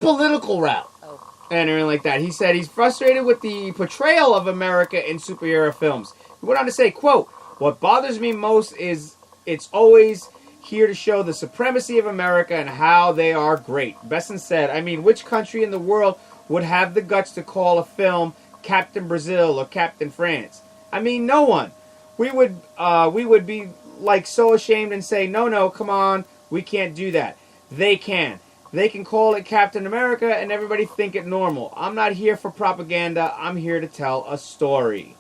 political route. And everything like that. He said he's frustrated with the portrayal of America in superhero films. He went on to say, quote, "What bothers me most is it's always here to show the supremacy of America and how they are great." Besson said, "I mean, which country in the world would have the guts to call a film Captain Brazil or Captain France? I mean, no one. We would be like so ashamed and say, no, come on, we can't do that. They can. They can call it Captain America and everybody think it normal. I'm not here for propaganda. I'm here to tell a story."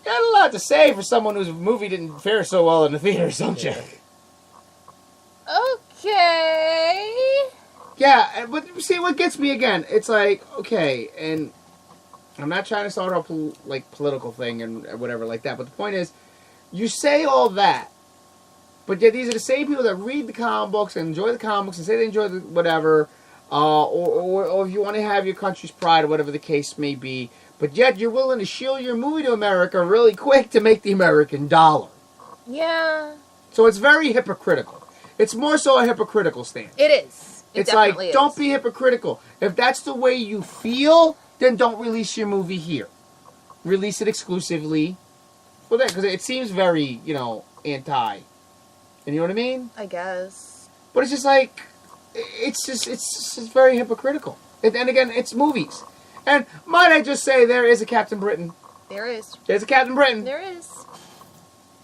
Got a lot to say for someone whose movie didn't fare so well in the theaters, don't you? Okay. Yeah, but see, what gets me again, it's like, okay, and I'm not trying to start a political thing and whatever like that, but the point is, you say all that, but yet these are the same people that read the comic books and enjoy the comic books and say they enjoy the whatever, or if you want to have your country's pride or whatever the case may be, but yet you're willing to shield your movie to America really quick to make the American dollar. Yeah. So it's very hypocritical. It's more so a hypocritical stance. It is. It's like, don't be hypocritical. If that's the way you feel, then don't release your movie here. Release it exclusively for that, because it seems very, anti. And you know what I mean? I guess. But it's just like, it's just very hypocritical. And again, it's movies. And might I just say, there is a Captain Britain. There is. There's a Captain Britain. There is.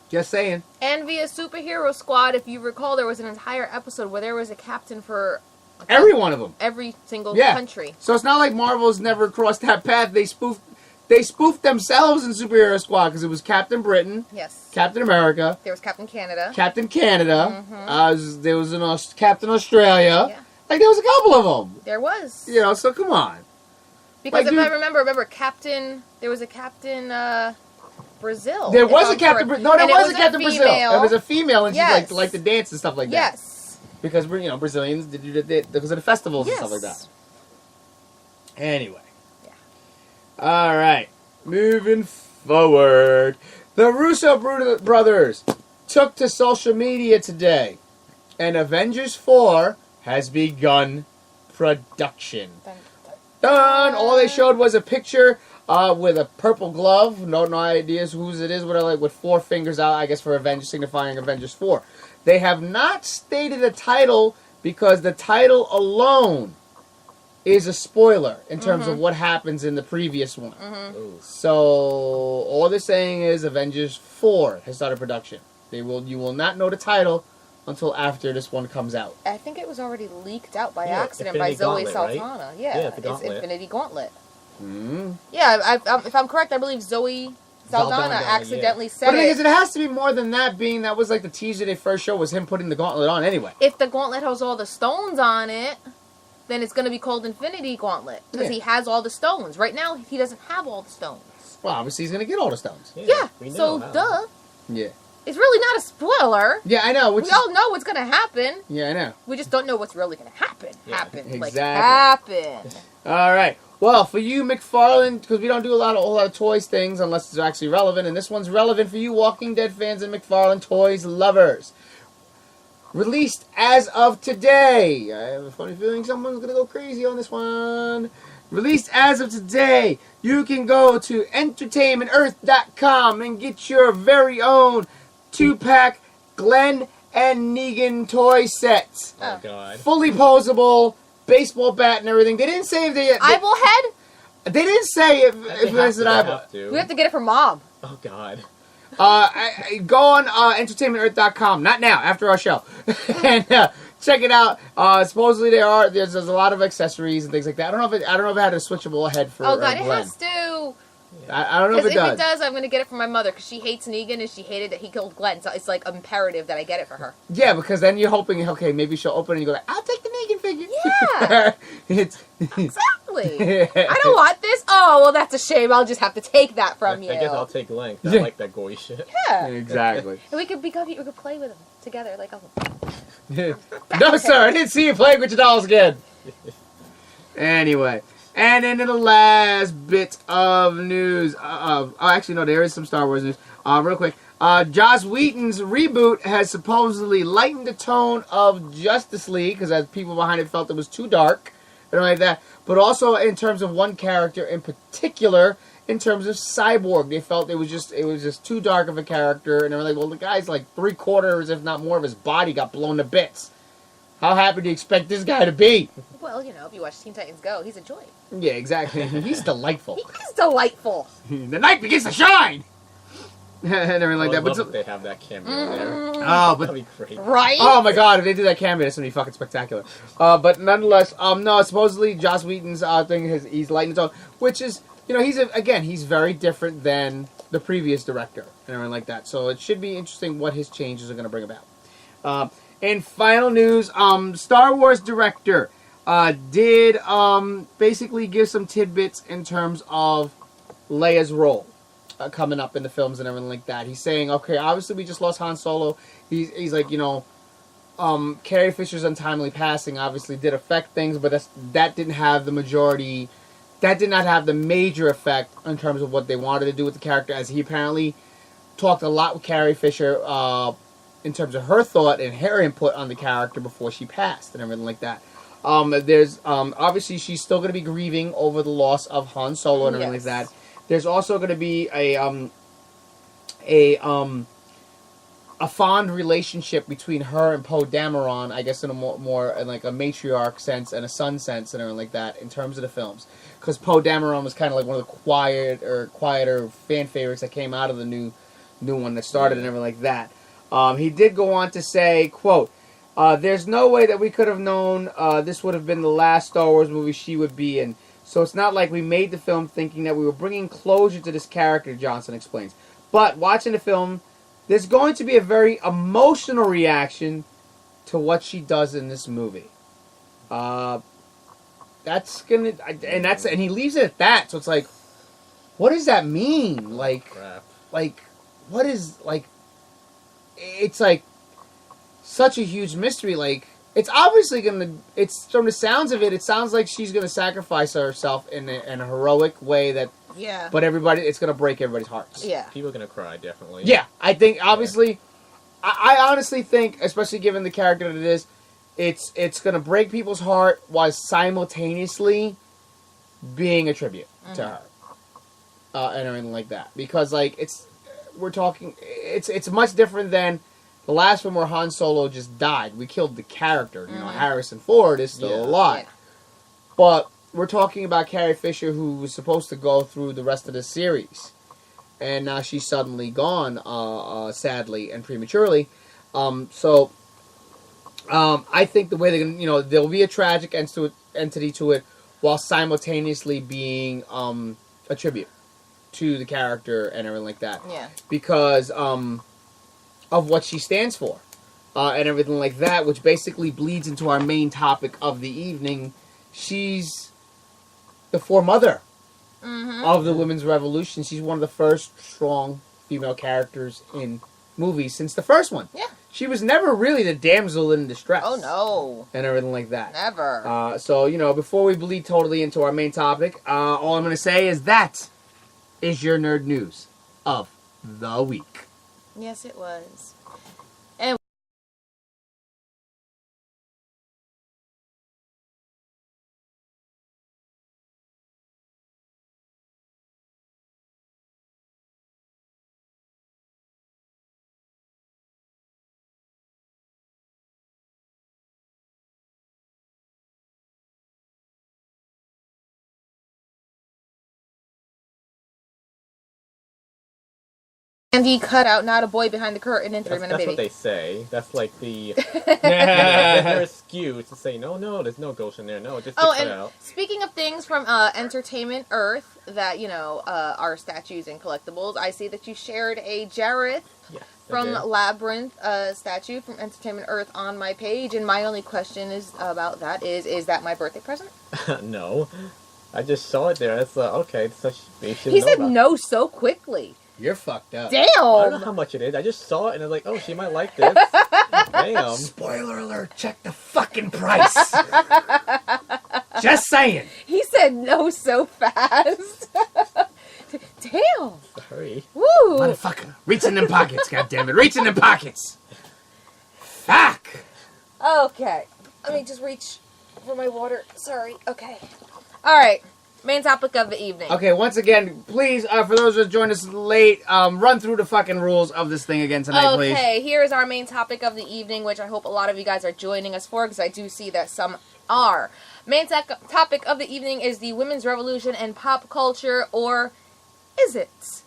Just saying. And via Superhero Squad, if you recall, there was an entire episode where there was a captain for every one of them. Every single country. So it's not like Marvel's never crossed that path. They spoofed themselves in Superhero Squad because it was Captain Britain. Yes. Captain America. There was Captain Canada. Captain Canada. Mm-hmm. There was Captain Australia. Yeah. Like, there was a couple of them. There was. So come on. Because if I remember Captain... There was a Captain... Brazil. There was a Captain Brazil. No, there was a Captain Brazil. It was a female, and yes. she liked to dance and stuff like that. Yes. Because Brazilians did because of the festivals and stuff like that. Anyway. Yeah. All right. Moving forward, the Russo brothers took to social media today, and Avengers 4 has begun production. Done. All they showed was a picture. With a purple glove, no ideas whose it is, with 4 fingers out, I guess for Avengers, signifying Avengers 4. They have not stated a title because the title alone is a spoiler in terms of what happens in the previous one. So all they're saying is Avengers 4 has started production. You will not know the title until after this one comes out. I think it was already leaked out by accident Infinity by Zoe Gauntlet, Saldana. Right? Yeah, it's Infinity Gauntlet. Yeah, if I'm correct, I believe Zoe Saldana accidentally said it. But the thing is, it has to be more than that, being that was like the teaser they first showed was him putting the gauntlet on anyway. If the gauntlet has all the stones on it, then it's going to be called Infinity Gauntlet. Because he has all the stones. Right now, he doesn't have all the stones. Well, obviously he's going to get all the stones. Yeah, so duh. Yeah. It's really not a spoiler. Yeah, I know. We all know what's going to happen. Yeah, I know. We just don't know what's really going to happen. Exactly. Happen. All right. Well, for you, McFarlane, because we don't do a lot of toys things unless it's actually relevant, and this one's relevant for you Walking Dead fans and McFarlane Toys lovers. Released as of today. I have a funny feeling someone's going to go crazy on this one. Released as of today. You can go to entertainmentearth.com and get your very own 2-pack Glenn and Negan toy sets. Oh, God. Fully posable. Baseball bat and everything. They didn't say if they... Eyeball head? They didn't say if there's an eyeball. We have to get it from Mom. Oh, God. Go on entertainmentearth.com. Not now, after our show. And check it out. Supposedly there's a lot of accessories and things like that. I don't know if it had a switchable head for Oh, God, Glenn. it has to. I don't know if it does. If it does, I'm going to get it for my mother because she hates Negan and she hated that he killed Glenn. So it's like imperative that I get it for her. Yeah, because then you're hoping, okay, maybe she'll open it and you go like, I'll take the Negan figure. Yeah. Exactly. I don't want this. Oh, well, that's a shame. I'll just have to take that from you. I guess I'll take Glenn. I like that goy shit. Yeah. Exactly. And we could play with them together. Like, No, sir. I didn't see you playing with your dolls again. Anyway. And then in the last bit of news, actually, no, there is some Star Wars news. Real quick, Joss Whedon's reboot has supposedly lightened the tone of Justice League because people behind it felt it was too dark and like that. But also in terms of one character in particular, in terms of Cyborg, they felt it was just too dark of a character, and they were like, well, the guy's like 3/4, if not more, of his body got blown to bits. How happy do you expect this guy to be? Well, if you watch Teen Titans Go, he's a joy. Yeah, exactly. He's delightful. He is delightful. The night begins to shine. And everything like that. But But they have that cameo there. oh, but That'd be great. Right? oh my god, if they do that cameo, that's gonna be fucking spectacular. But nonetheless, no, supposedly Joss Whedon's thing he's lighting his own, which is, he's very different than the previous director and everything like that. So it should be interesting what his changes are gonna bring about. In final news, Star Wars director did basically give some tidbits in terms of Leia's role coming up in the films and everything like that. He's saying, okay, obviously we just lost Han Solo. He's like, Carrie Fisher's untimely passing obviously did affect things, but that didn't have the majority. That did not have the major effect in terms of what they wanted to do with the character, as he apparently talked a lot with Carrie Fisher in terms of her thought and her input on the character before she passed and everything like that. There's obviously she's still going to be grieving over the loss of Han Solo and everything like that. There's also going to be a fond relationship between her and Poe Dameron, I guess in a more in like a matriarch sense and a son sense and everything like that in terms of the films, because Poe Dameron was kind of like one of the quieter fan favorites that came out of the new one that started and everything like that. He did go on to say, quote, there's no way that we could have known this would have been the last Star Wars movie she would be in. So it's not like we made the film thinking that we were bringing closure to this character, Johnson explains. But watching the film, there's going to be a very emotional reaction to what she does in this movie. That's gonna, and he leaves it at that. So it's like, what does that mean? Like, what is, like, it's like such a huge mystery. Like, it's obviously it's from the sounds of it, it sounds like she's gonna sacrifice herself in a heroic way that. Yeah. But it's gonna break everybody's hearts. Yeah. People are gonna cry, definitely. Yeah, I think obviously, I honestly think, especially given the character that it is, it's gonna break people's heart while simultaneously being a tribute to her, and everything like that. Because like it's much different than the last one where Han Solo just died. We killed the character. You know, Harrison Ford is still alive, but we're talking about Carrie Fisher, who was supposed to go through the rest of the series, and now she's suddenly gone, sadly and prematurely. So I think the way they're gonna, there'll be a tragic entity to it, while simultaneously being a tribute to the character and everything like that. Yeah. Because of what she stands for, and everything like that, which basically bleeds into our main topic of the evening. She's the foremother of the women's revolution. She's one of the first strong female characters in movies since the first one. Yeah. She was never really the damsel in distress. Oh, no. And everything like that. Never. So, before we bleed totally into our main topic, all I'm going to say is that is your nerd news of the week. Yes, it was. Andy cut out, not a boy behind the curtain in 3 Minute Baby. That's what they say. That's like the their excuse to say, no, there's no ghost in there. No, just cut out. Speaking of things from Entertainment Earth that, are statues and collectibles, I see that you shared a Jareth from Labyrinth statue from Entertainment Earth on my page, and my only question is about that is that my birthday present? No. I just saw it there. It's okay, he said no so quickly. You're fucked up. Damn! I don't know how much it is. I just saw it and I was like, oh, she might like this. Damn. Spoiler alert, check the fucking price. Just saying. He said no so fast. Damn. Sorry. Woo. Motherfucker. Reach in them pockets, goddammit. Reach in them pockets. Fuck. Okay. Let me just reach for my water. Sorry. Okay. All right. Main topic of the evening. Okay, once again, please, for those who joined us late, run through the fucking rules of this thing again tonight, please. Okay, here's our main topic of the evening, which I hope a lot of you guys are joining us for, because I do see that some are. Main topic of the evening is the women's revolution and pop culture, or is it?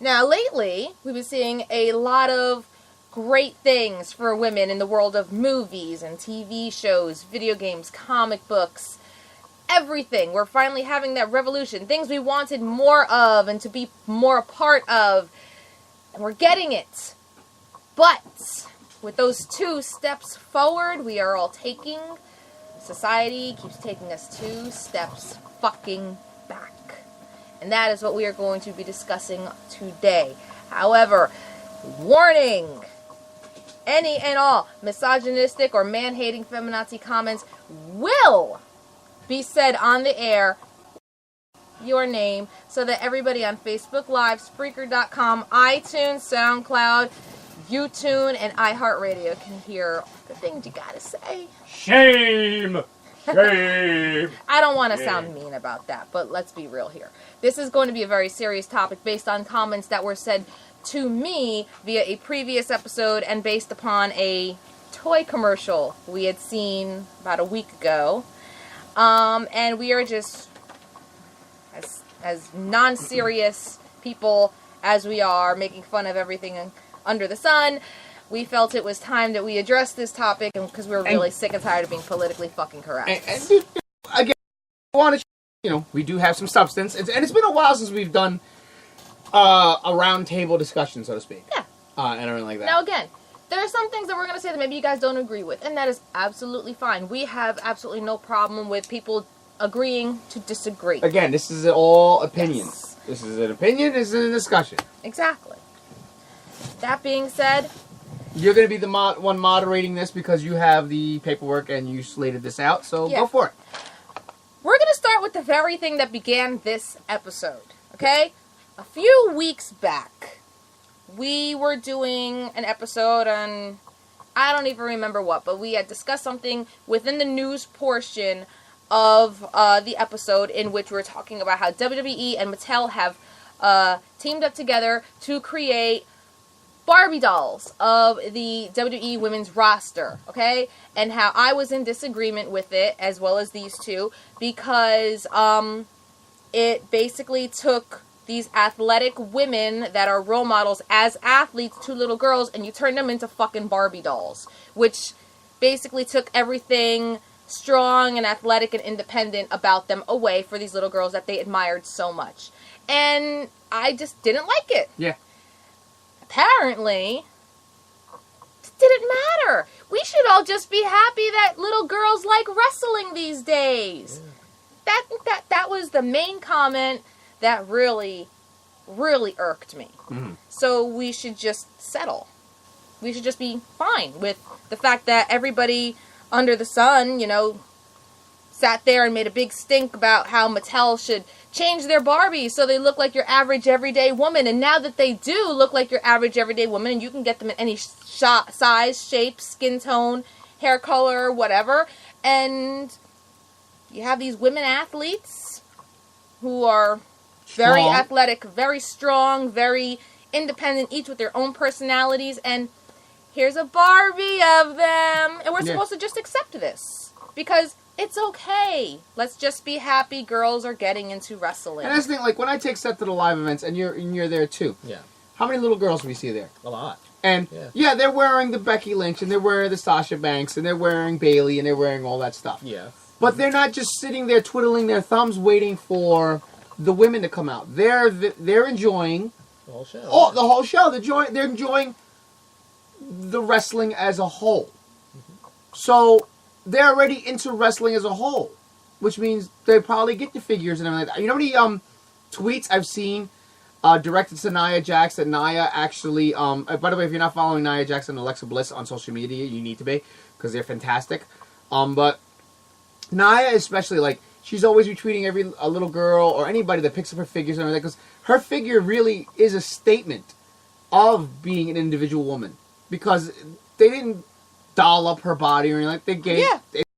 Now, lately, we've been seeing a lot of great things for women in the world of movies and TV shows, video games, comic books, everything. We're finally having that revolution. Things we wanted more of and to be more a part of. And we're getting it. But with those 2 steps forward we are all taking, society keeps taking us 2 steps fucking back. And that is what we are going to be discussing today. However, warning! Any and all misogynistic or man-hating feminazi comments will be said on the air, your name, so that everybody on Facebook Live, Spreaker.com, iTunes, SoundCloud, YouTube, and iHeartRadio can hear the things you gotta say. Shame! Shame! I don't want to sound mean about that, but let's be real here. This is going to be a very serious topic based on comments that were said to me via a previous episode and based upon a toy commercial we had seen about a week ago. And we are just, as non-serious people as we are, making fun of everything under the sun, we felt it was time that we address this topic, because we're really sick and tired of being politically fucking correct. And again, we do have some substance, and it's been a while since we've done a round table discussion, so to speak. Yeah. And everything like that. Now again, there are some things that we're going to say that maybe you guys don't agree with, and that is absolutely fine. We have absolutely no problem with people agreeing to disagree. Again, this is all opinions. Yes. This is an opinion, this is a discussion. Exactly. That being said, you're going to be the one moderating this because you have the paperwork and you slated this out, so go for it. We're going to start with the very thing that began this episode, okay? A few weeks back, we were doing an episode on, I don't even remember what, but we had discussed something within the news portion of the episode in which we're talking about how WWE and Mattel have teamed up together to create Barbie dolls of the WWE women's roster, okay? And how I was in disagreement with it, as well as these two, because it basically took these athletic women that are role models as athletes to little girls, and you turn them into fucking Barbie dolls, which basically took everything strong and athletic and independent about them away for these little girls that they admired so much. And I just didn't like it. Yeah. Apparently, it didn't matter. We should all just be happy that little girls like wrestling these days. Yeah. That was the main comment that really, really irked me. Mm-hmm. So we should just settle. We should just be fine with the fact that everybody under the sun, sat there and made a big stink about how Mattel should change their Barbies so they look like your average everyday woman. And now that they do look like your average everyday woman, and you can get them in any size, shape, skin tone, hair color, whatever, and you have these women athletes who are very athletic, very strong, very independent, each with their own personalities, and here's a Barbie of them. And we're supposed to just accept this, because it's okay. Let's just be happy girls are getting into wrestling. And that's the thing, like, when I take Seth to the live events, and you're there too. Yeah. How many little girls do we see there? A lot. And, they're wearing the Becky Lynch, and they're wearing the Sasha Banks, and they're wearing Bayley, and they're wearing all that stuff. Yeah. But they're not just sitting there twiddling their thumbs waiting for the women to come out. They're enjoying the whole show. Oh, the whole show. They're enjoying the wrestling as a whole. Mm-hmm. So they're already into wrestling as a whole, which means they probably get the figures and everything like that. You know how many tweets I've seen directed to Nia Jax that Nia actually... by the way, if you're not following Nia Jax and Alexa Bliss on social media, you need to be, because they're fantastic. But Nia especially, like, she's always retweeting a little girl or anybody that picks up her figures and everything, because her figure really is a statement of being an individual woman, because they didn't doll up her body or anything. Like they gave